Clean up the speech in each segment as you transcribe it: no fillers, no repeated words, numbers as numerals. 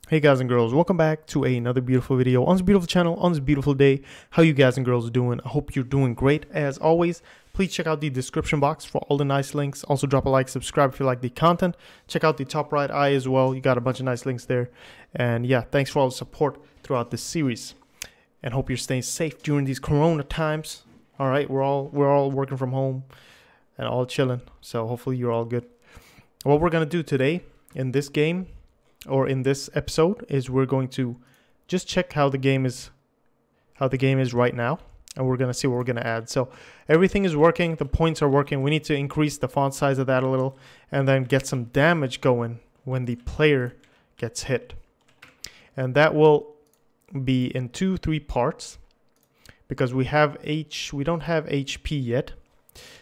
Hey guys and girls, welcome back to another beautiful video on this beautiful channel on this beautiful day. How you guys and girls doing? I hope you're doing great. As always, please check out the description box for all the nice links. Also drop a like, subscribe if you like the content. Check out the top right eye as well. You got a bunch of nice links there. And yeah, thanks for all the support throughout this series. And hope you're staying safe during these corona times. All right, we're all working from home and all chilling. So hopefully you're all good. What we're gonna do today in this game, or in this episode, is we're going to just check how the game is right now, and we're going to see what we're going to add. So everything is working, the points are working. We need to increase the font size of that a little and then get some damage going when the player gets hit. And that will be in 2-3 parts because we don't have HP yet.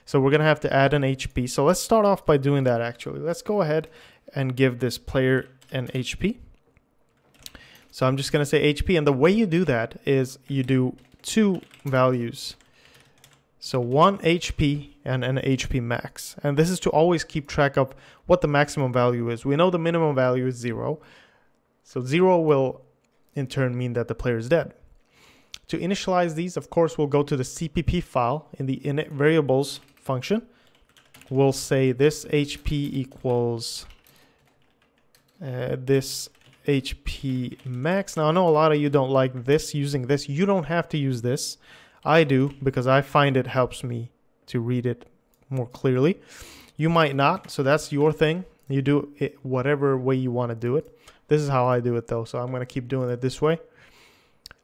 So we're going to have to add an HP. So let's start off by doing that actually. Let's go ahead and give this player an HP. So I'm just going to say HP, and the way you do that is you do two values. So 1 HP and an HP max. And this is to always keep track of what the maximum value is. We know the minimum value is 0. So 0 will in turn mean that the player is dead. To initialize these, of course, we'll go to the CPP file in the init variables function. We'll say this HP equals this HP max. Now I know a lot of you don't like this, using this. You don't have to use this. I do, because I find it helps me to read it more clearly. You might not, so that's your thing. You do it whatever way you want to do it. This is how I do it though, so I'm going to keep doing it this way.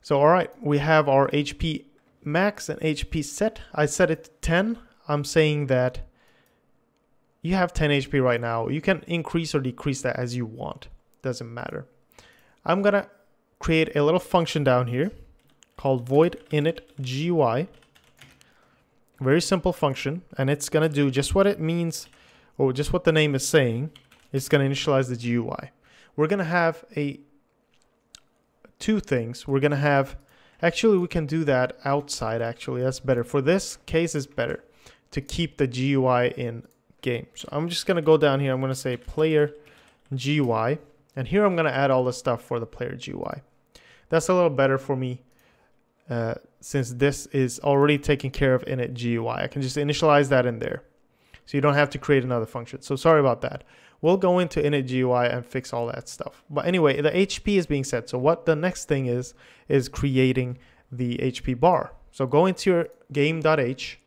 So all right, we have our HP max and HP set. I set it to 10. I'm saying that you have 10 HP right now. You can increase or decrease that as you want. Doesn't matter. I'm going to create a little function down here called void init GUI. Very simple function. And it's going to do just what it means, or just what the name is saying. It's going to initialize the GUI. We're going to have two things. We're going to have, actually we can do that outside actually. That's better. For this case it's better to keep the GUI in game. So I'm just going to go down here. I'm going to say player GUI, and here I'm going to add all the stuff for the player GUI. That's a little better for me since this is already taken care of init GUI. I can just initialize that in there, so you don't have to create another function. So sorry about that. We'll go into init GUI and fix all that stuff. But anyway, the HP is being set. So what the next thing is creating the HP bar. So go into your game.h.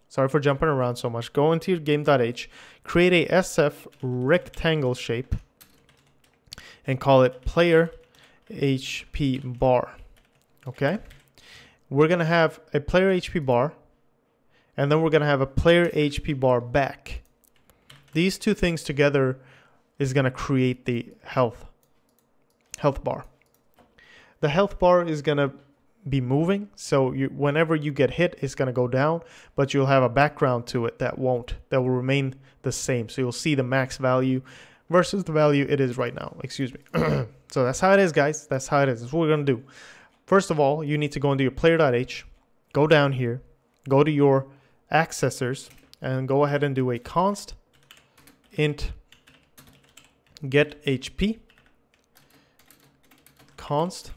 Sorry for jumping around so much. Go into your game.h, create a SF rectangle shape, and call it player HP bar. Okay? We're going to have a player HP bar, and then we're going to have a player HP bar back. These two things together is going to create the health bar. The health bar is going to be moving, so whenever you get hit, it's going to go down, but you'll have a background to it that will remain the same. So you'll see the max value versus the value it is right now. Excuse me. So that's how it is, guys. That's how it is. That's what we're going to do. First of all, you need to go into your player.h, go down here, go to your accessors, and go ahead and do a const int get HP, const.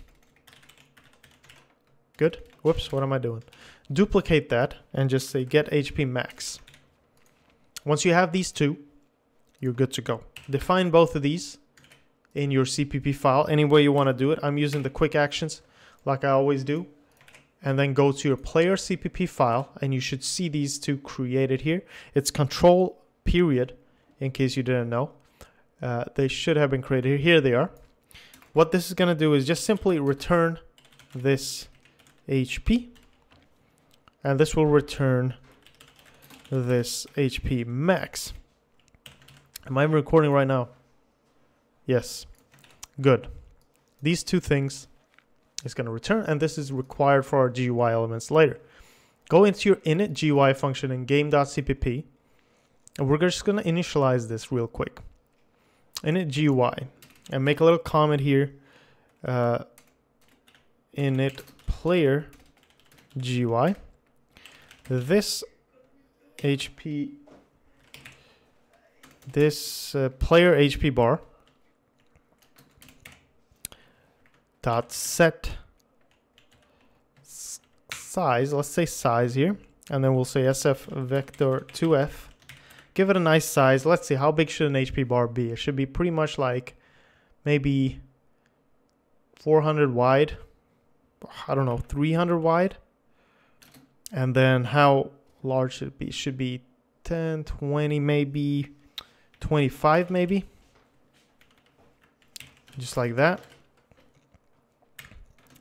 Good. Whoops, what am I doing? Duplicate that and just say get HP max. Once you have these two, you're good to go. Define both of these in your CPP file any way you want to do it. I'm using the quick actions like I always do. And then go to your player CPP file, and you should see these two created here. It's control period, in case you didn't know. They should have been created. Here they are. What this is going to do is just simply return this HP, and this will return this HP max. Am I recording right now? Yes. Good. These two things is going to return, and this is required for our GUI elements later. Go into your init GUI function in game.cpp, and we're just going to initialize this real quick. Init GUI, and make a little comment here. Init player GUI. This HP this player HP bar dot set size. Let's say size here, and then we'll say sf vector 2f. Give it a nice size. Let's see, how big should an HP bar be? It should be pretty much like maybe 400 wide. I don't know, 300 wide. And then how large should it be? It should be 10, 20, maybe 25 maybe. Just like that.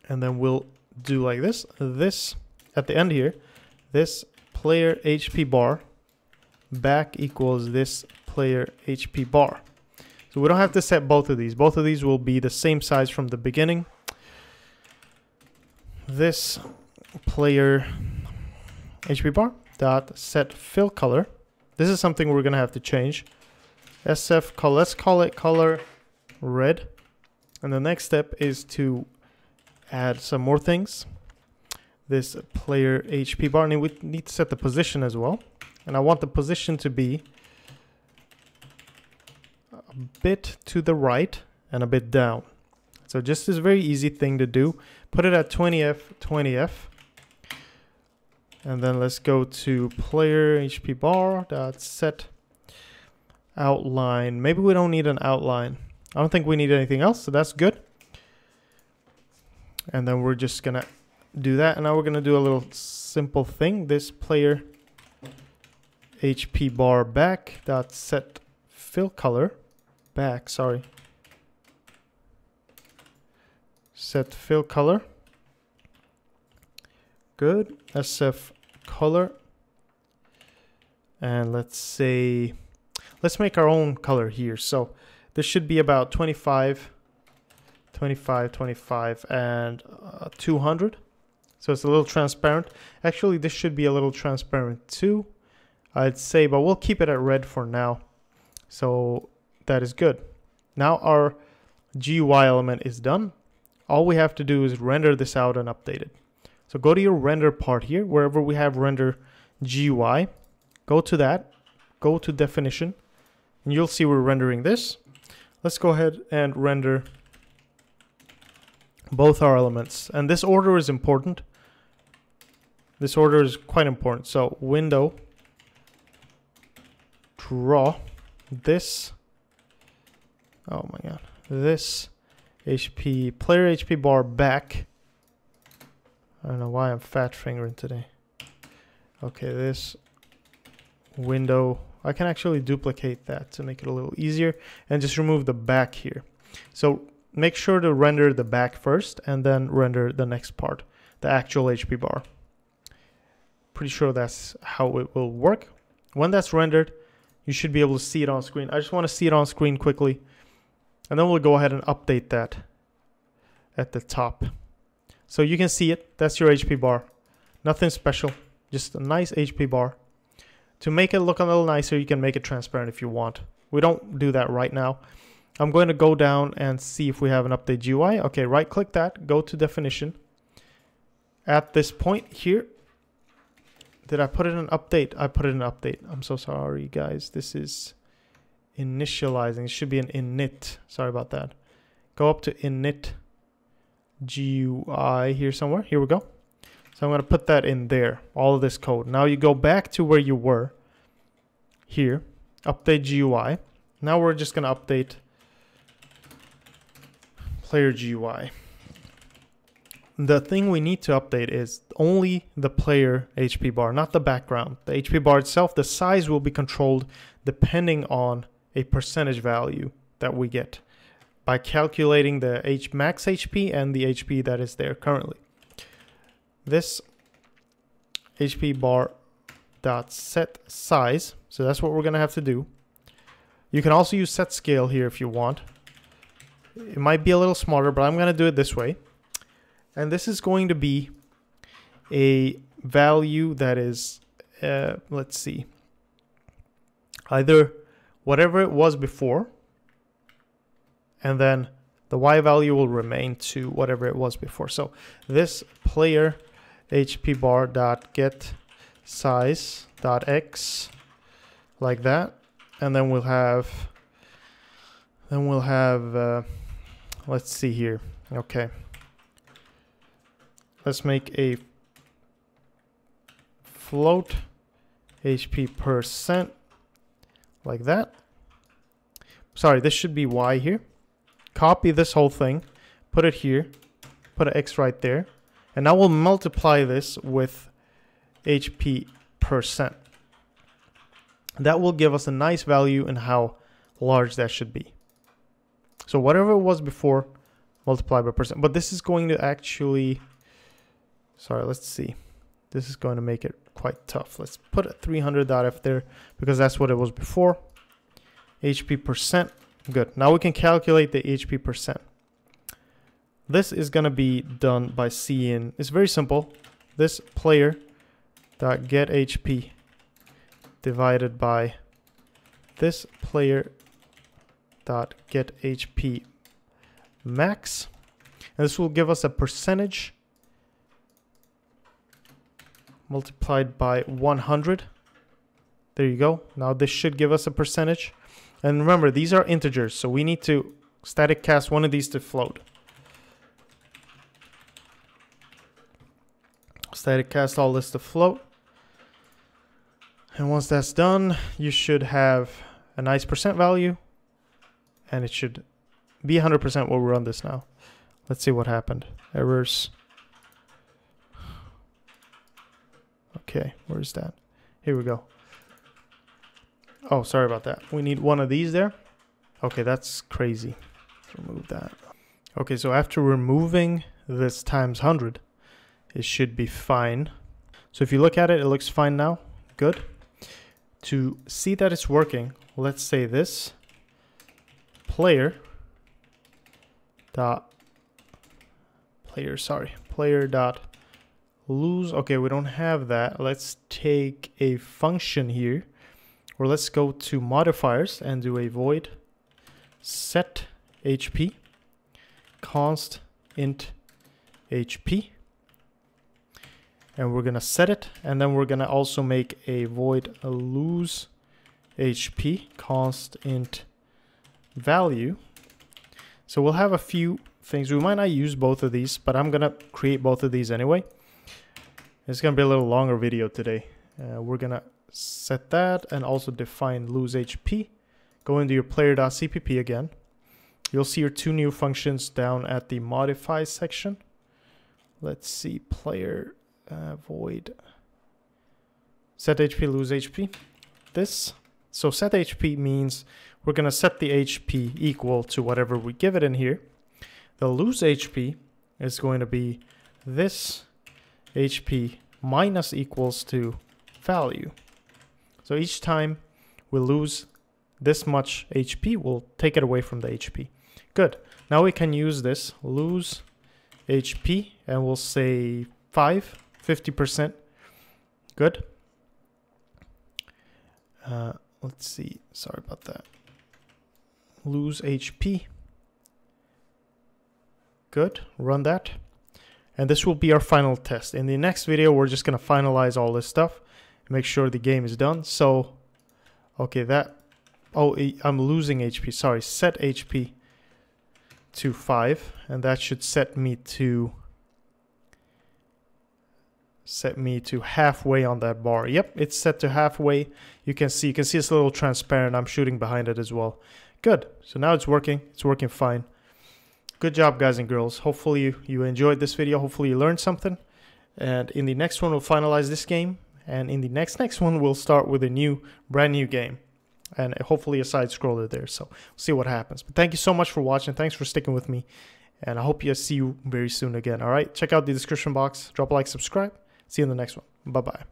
And then we'll do like this. This at the end here, this player HP bar back equals this player HP bar. So we don't have to set both of these. Both of these will be the same size from the beginning. This player HP bar dot set fill color. This is something we're gonna have to change. SF color, let's call it color red. And the next step is to add some more things. This player HP bar, and we need to set the position as well. And I want the position to be a bit to the right and a bit down. So just this very easy thing to do. Put it at 20F, 20F. And then let's go to player HP bar dot set outline. Maybe we don't need an outline. I don't think we need anything else, so that's good. And then we're just gonna do that. And now we're gonna do a little simple thing. This player HP bar back dot set fill color back, sorry. Set fill color. Good. SF color. And let's say, let's make our own color here. So this should be about 25, 25, 25, and 200. So it's a little transparent. Actually, this should be a little transparent too, I'd say, but we'll keep it at red for now. So that is good. Now our GUI element is done. All we have to do is render this out and update it. So go to your render part here, wherever we have render GUI. Go to that, go to definition, and you'll see we're rendering this. Let's go ahead and render both our elements. And this order is important. This order is quite important. So window, draw this, oh my god, this HP, player HP bar back. I don't know why I'm fat fingering today. Okay, this window, I can actually duplicate that to make it a little easier and just remove the back here. So make sure to render the back first and then render the next part, the actual HP bar. Pretty sure that's how it will work. When that's rendered, you should be able to see it on screen. I just want to see it on screen quickly. And then we'll go ahead and update that at the top. So you can see it. That's your HP bar. Nothing special. Just a nice HP bar. To make it look a little nicer, you can make it transparent if you want. We don't do that right now. I'm going to go down and see if we have an update GUI. Okay, right click that. Go to definition. At this point here, did I put it in update? I put it in update. I'm so sorry, guys. This is initializing. It should be an init. Sorry about that. Go up to init GUI here somewhere. Here we go. So I'm going to put that in there, all of this code. Now you go back to where you were here, update GUI. Now we're just going to update player GUI. The thing we need to update is only the player HP bar, not the background. The HP bar itself, the size will be controlled depending on a percentage value that we get by calculating the max HP and the HP that is there currently. This HP bar dot set size, so that's what we're going to have to do. You can also use set scale here if you want. It might be a little smarter, but I'm going to do it this way. And this is going to be a value that is, let's see, either whatever it was before, and then the Y value will remain to whatever it was before. So this player HP bar dot get size dot X, like that, and then we'll have let's see here. Okay, let's make a float HP %, like that. Sorry, this should be Y here. Copy this whole thing, put it here, put an X right there, and now we'll multiply this with HP %. That will give us a nice value in how large that should be. So whatever it was before, multiply by %. But this is going to actually, sorry, let's see. This is going to make it quite tough. Let's put a 300.f there because that's what it was before. HP %. Good. Now we can calculate the HP %. This is going to be done by seeing, it's very simple. This player dot get HP divided by this player dot get HP max. And this will give us a percentage multiplied by 100. There you go. Now this should give us a percentage. And remember, these are integers, so we need to static cast one of these to float. Static cast all this to float. And once that's done, you should have a nice % value. And it should be 100% when we run this now. Let's see what happened. Errors. Okay, where's that? Here we go. Oh, sorry about that. We need one of these there. Okay, that's crazy. Let's remove that. Okay, so after removing this times 100, it should be fine. So if you look at it, it looks fine now. Good. To see that it's working, let's say this player dot lose. Okay, we don't have that. Let's take a function here, or let's go to modifiers and do a void set HP const int HP, and we're gonna set it, and then we're gonna also make a void lose HP const int value. So we'll have a few things. We might not use both of these, but I'm gonna create both of these anyway. It's gonna be a little longer video today. We're gonna set that and also define lose HP. Go into your player.cpp again. You'll see your two new functions down at the modify section. Let's see, player void set HP lose HP. This, so set HP means we're gonna set the HP equal to whatever we give it in here. The lose HP is going to be this HP minus equals to value. So each time we lose this much HP, we'll take it away from the HP. Good. Now we can use this lose HP and we'll say 50%. Good. Let's see. Sorry about that. Lose HP. Good. Run that. And this will be our final test. In the next video, we're just going to finalize all this stuff and make sure the game is done. So, okay, that, oh, I'm losing HP. Sorry, set HP to 5. And that should set me to halfway on that bar. Yep, it's set to halfway. You can see it's a little transparent. I'm shooting behind it as well. Good. So now it's working. It's working fine. Good job, guys and girls. Hopefully you enjoyed this video. Hopefully you learned something. And in the next one, we'll finalize this game. And in the next one, we'll start with a brand new game. And hopefully a side scroller there. So we'll see what happens. But thank you so much for watching. Thanks for sticking with me. And I hope you see you very soon again. All right. Check out the description box. Drop a like, subscribe. See you in the next one. Bye-bye.